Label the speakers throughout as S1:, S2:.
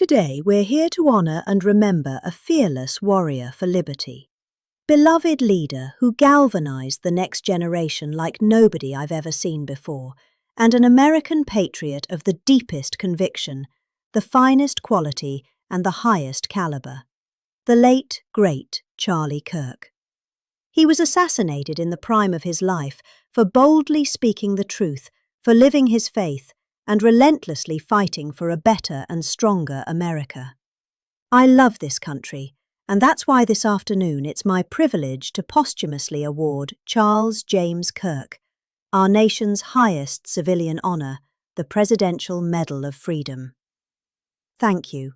S1: Today, we're here to honor and remember a fearless warrior for liberty. Beloved leader who galvanized the next generation like nobody I've ever seen before, and an American patriot of the deepest conviction, the finest quality, and the highest caliber. The late, great Charlie Kirk. He was assassinated in the prime of his life for boldly speaking the truth, for living his faith, and relentlessly fighting for a better and stronger America. I love this country, and that's why this afternoon it's my privilege to posthumously award Charles James Kirk, our nation's highest civilian honor, the Presidential Medal of Freedom. Thank you.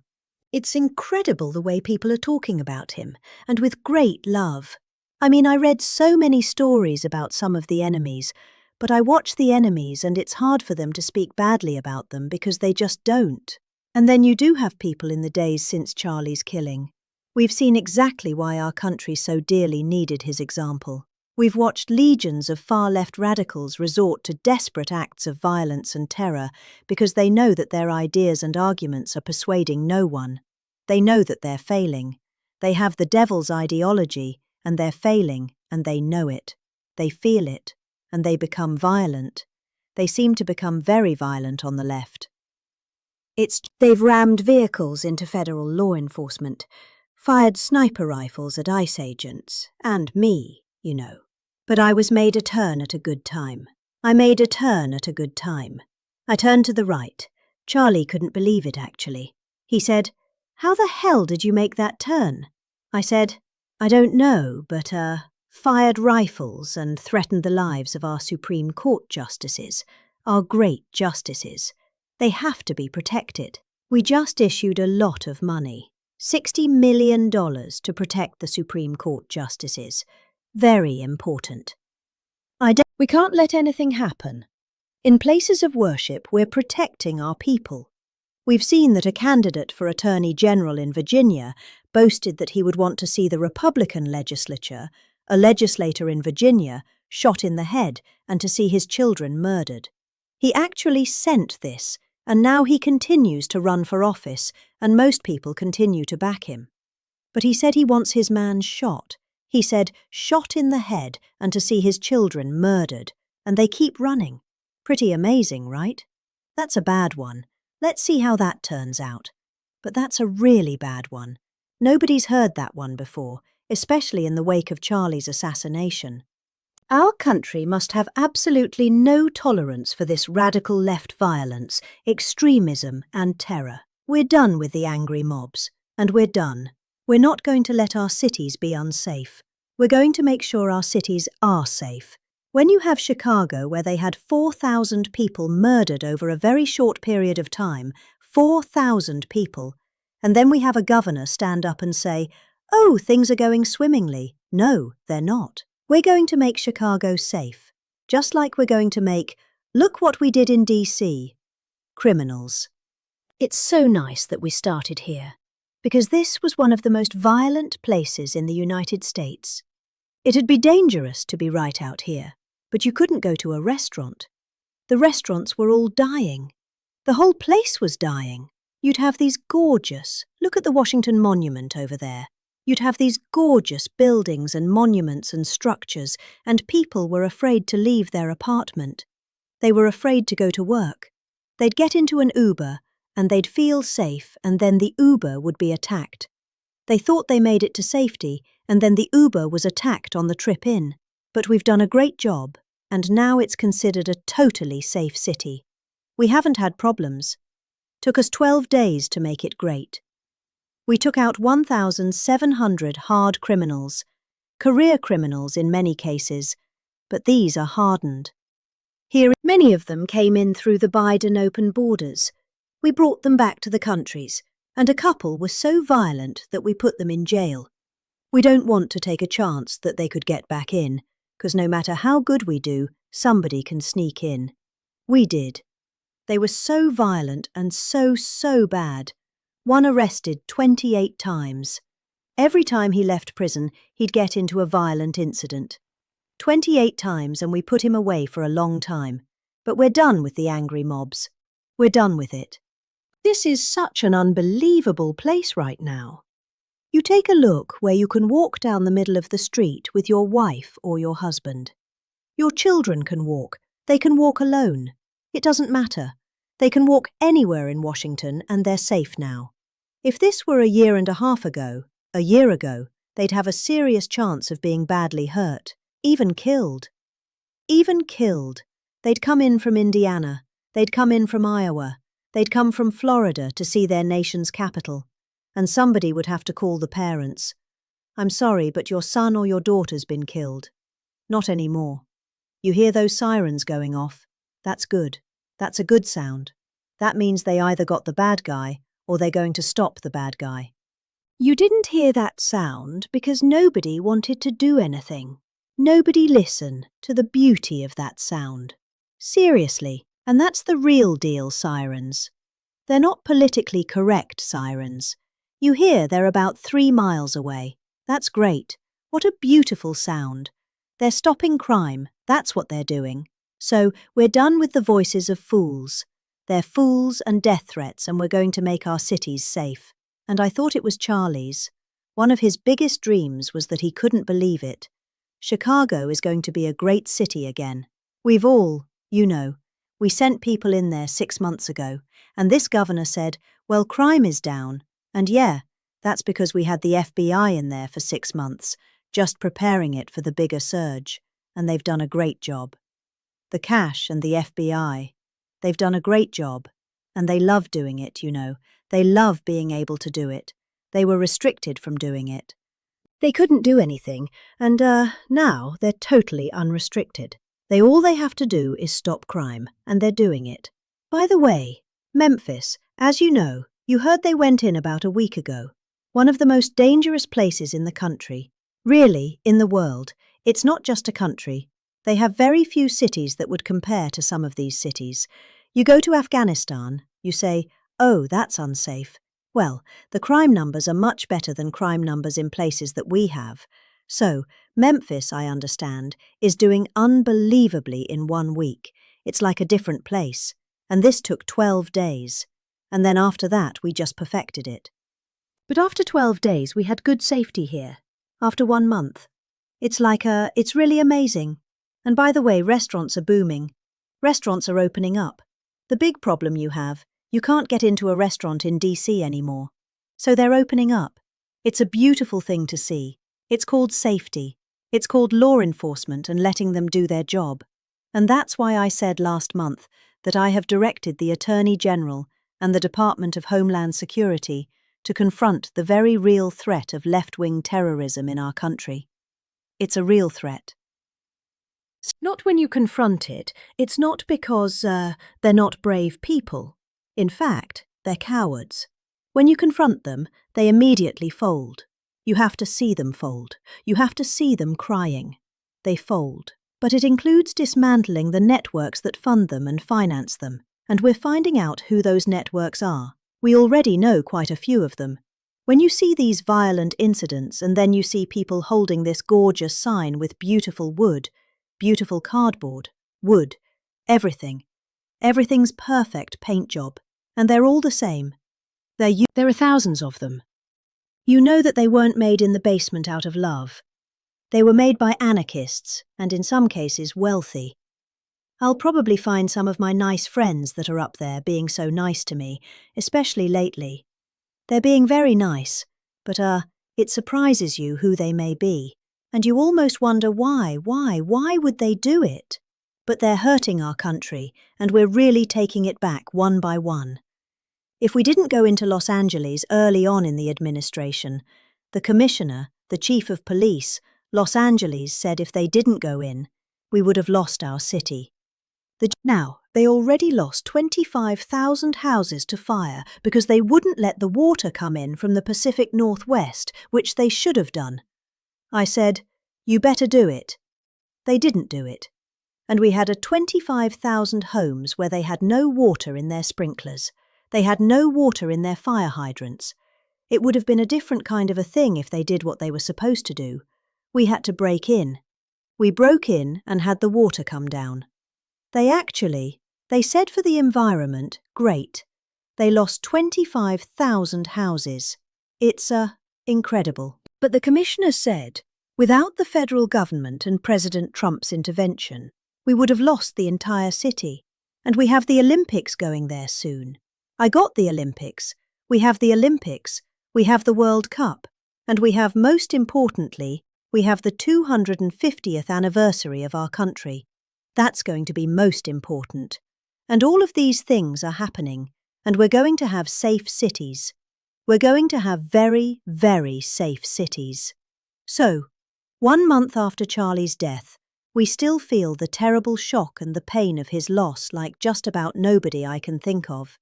S1: It's incredible the way people are talking about him, and with great love. I mean, I read so many stories about some of the enemies, but I watch the enemies and it's hard for them to speak badly about them because they just don't. And then you do have people in the days since Charlie's killing. We've seen exactly why our country so dearly needed his example. We've watched legions of far-left radicals resort to desperate acts of violence and terror because they know that their ideas and arguments are persuading no one. They know that they're failing. They have the devil's ideology, and they're failing, and they know it. They feel it, and they become violent. They seem to become very violent on the left. They've rammed vehicles into federal law enforcement, fired sniper rifles at ICE agents, and me, you know. But I was made a turn at a good time. I made a turn at a good time. I turned to the right. Charlie couldn't believe it, actually. He said, "How the hell did you make that turn?" I said, "I don't know, but, fired rifles and threatened the lives of our Supreme Court justices, our great justices. They have to be protected. We just issued a lot of money, $60 million to protect the Supreme Court justices. Very important. We can't let anything happen. In places of worship, we're protecting our people. We've seen that a candidate for Attorney General in Virginia boasted that he would want to see the Republican legislature, a legislator in Virginia, shot in the head and to see his children murdered. He actually sent this, and now he continues to run for office, and most people continue to back him. But he said he wants his man shot. He said, shot in the head and to see his children murdered, and they keep running. Pretty amazing, right? That's a bad one. Let's see how that turns out. But that's a really bad one. Nobody's heard that one before, especially in the wake of Charlie's assassination. Our country must have absolutely no tolerance for this radical left violence, extremism, and terror. We're done with the angry mobs, and we're done. We're not going to let our cities be unsafe. We're going to make sure our cities are safe. When you have Chicago, where they had 4,000 people murdered over a very short period of time, 4,000 people, and then we have a governor stand up and say, "Oh, things are going swimmingly." No, they're not. We're going to make Chicago safe, just like we're going to make, look what we did in DC, criminals. It's so nice that we started here, because this was one of the most violent places in the United States. It'd be dangerous to be right out here, but you couldn't go to a restaurant. The restaurants were all dying. The whole place was dying. You'd have these gorgeous, look at the Washington Monument over there. You'd have these gorgeous buildings and monuments and structures, and people were afraid to leave their apartment. They were afraid to go to work. They'd get into an Uber, and they'd feel safe, and then the Uber would be attacked. They thought they made it to safety, and then the Uber was attacked on the trip in. But we've done a great job, and now it's considered a totally safe city. We haven't had problems. Took us 12 days to make it great. We took out 1,700 hard criminals, career criminals in many cases, but these are hardened. Here, many of them came in through the Biden open borders. We brought them back to the countries, and a couple were so violent that we put them in jail. We don't want to take a chance that they could get back in, because no matter how good we do, somebody can sneak in. We did. They were so violent and so bad. One arrested 28 times. Every time he left prison, he'd get into a violent incident. 28 times, and we put him away for a long time. But we're done with the angry mobs. We're done with it. This is such an unbelievable place right now. You take a look where you can walk down the middle of the street with your wife or your husband. Your children can walk. They can walk alone. It doesn't matter. They can walk anywhere in Washington and they're safe now. If this were a year and a half ago, they'd have a serious chance of being badly hurt, even killed. Even killed. They'd come in from Indiana. They'd come in from Iowa. They'd come from Florida to see their nation's capital. And somebody would have to call the parents. I'm sorry, but your son or your daughter's been killed. Not anymore. You hear those sirens going off? That's good. That's a good sound. That means they either got the bad guy or they're going to stop the bad guy. You didn't hear that sound because nobody wanted to do anything. Nobody listened to the beauty of that sound. Seriously, and that's the real deal sirens. They're not politically correct sirens. You hear they're about 3 miles away. That's great. What a beautiful sound. They're stopping crime. That's what they're doing. So we're done with the voices of fools. They're fools and death threats, and we're going to make our cities safe. And I thought it was Charlie's. One of his biggest dreams was that he couldn't believe it. Chicago is going to be a great city again. We've all, we sent people in there 6 months ago, and this governor said, well, crime is down. And yeah, that's because we had the FBI in there for 6 months, just preparing it for the bigger surge, and they've done a great job. The cash and the FBI, they've done a great job, and they love doing it, They love being able to do it. They were restricted from doing it. They couldn't do anything, and now they're totally unrestricted. All they have to do is stop crime, and they're doing it. By the way, Memphis, as you know, you heard they went in about a week ago. One of the most dangerous places in the country. Really, in the world. It's not just a country. They have very few cities that would compare to some of these cities. You go to Afghanistan, you say, oh, that's unsafe. Well, the crime numbers are much better than crime numbers in places that we have. So, Memphis, I understand, is doing unbelievably in 1 week. It's like a different place. And this took 12 days. And then after that, we just perfected it. But after 12 days, we had good safety here. After 1 month. It's really amazing. And by the way, restaurants are booming. Restaurants are opening up. The big problem you can't get into a restaurant in DC anymore. So they're opening up. It's a beautiful thing to see. It's called safety. It's called law enforcement and letting them do their job. And that's why I said last month that I have directed the Attorney General and the Department of Homeland Security to confront the very real threat of left-wing terrorism in our country. It's a real threat. Not when you confront it, it's not because they're not brave people. In fact, they're cowards. When you confront them, they immediately fold. You have to see them fold. You have to see them crying. They fold. But it includes dismantling the networks that fund them and finance them. And we're finding out who those networks are. We already know quite a few of them. When you see these violent incidents and then you see people holding this gorgeous sign with beautiful wood, beautiful cardboard, wood, everything. Everything's perfect paint job. And they're all the same. There are thousands of them. You know that they weren't made in the basement out of love. They were made by anarchists, and in some cases wealthy. I'll probably find some of my nice friends that are up there being so nice to me, especially lately. They're being very nice, but it surprises you who they may be, and you almost wonder why would they do it? But they're hurting our country, and we're really taking it back one by one. If we didn't go into Los Angeles early on in the administration, the commissioner, the chief of police, Los Angeles said if they didn't go in, we would have lost our city. Now, they already lost 25,000 houses to fire because they wouldn't let the water come in from the Pacific Northwest, which they should have done. I said, you better do it. They didn't do it. And we had 25,000 homes where they had no water in their sprinklers. They had no water in their fire hydrants. It would have been a different kind of a thing if they did what they were supposed to do. We had to break in. We broke in and had the water come down. They said for the environment, great. They lost 25,000 houses. It's incredible. But the commissioner said, without the federal government and President Trump's intervention, we would have lost the entire city. And we have the Olympics going there soon. I got the Olympics. We have the Olympics. We have the World Cup. And we have, most importantly, we have the 250th anniversary of our country. That's going to be most important. And all of these things are happening. And we're going to have safe cities. We're going to have very, very safe cities. So, 1 month after Charlie's death, we still feel the terrible shock and the pain of his loss like just about nobody I can think of.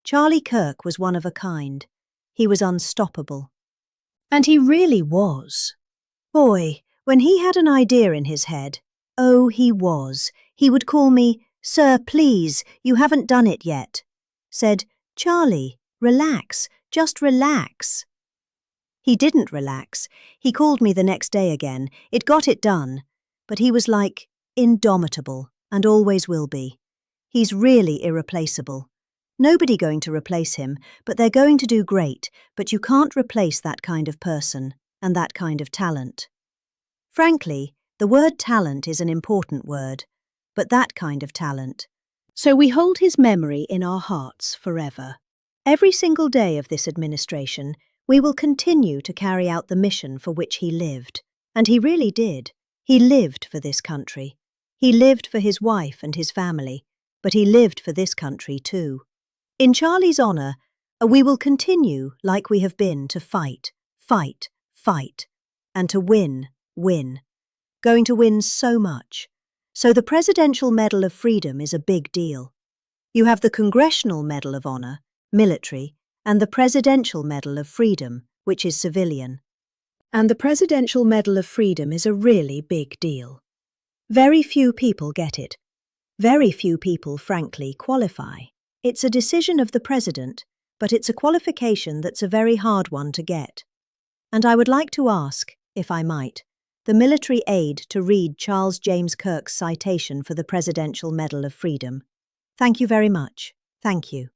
S1: Charlie Kirk was one of a kind. He was unstoppable. And he really was. Boy, when he had an idea in his head, oh, he would call me, "Sir, please, you haven't done it yet." Said, "Charlie, relax, just relax." He didn't relax. He called me the next day again. It got it done. But he was like indomitable and always will be. He's really irreplaceable. Nobody going to replace him, but they're going to do great, but you can't replace that kind of person and that kind of talent. Frankly, the word talent is an important word, but that kind of talent. So we hold his memory in our hearts forever. Every single day of this administration, we will continue to carry out the mission for which he lived. And he really did. He lived for this country. He lived for his wife and his family, but he lived for this country too. In Charlie's honour, we will continue like we have been to fight, fight, fight, and to win, win. Going to win so much. So the Presidential Medal of Freedom is a big deal. You have the Congressional Medal of Honor, military, and the Presidential Medal of Freedom, which is civilian. And the Presidential Medal of Freedom is a really big deal. Very few people get it. Very few people, frankly, qualify. It's a decision of the President, but it's a qualification that's a very hard one to get. And I would like to ask, if I might, the military aide to read Charles James Kirk's citation for the Presidential Medal of Freedom. Thank you very much. Thank you.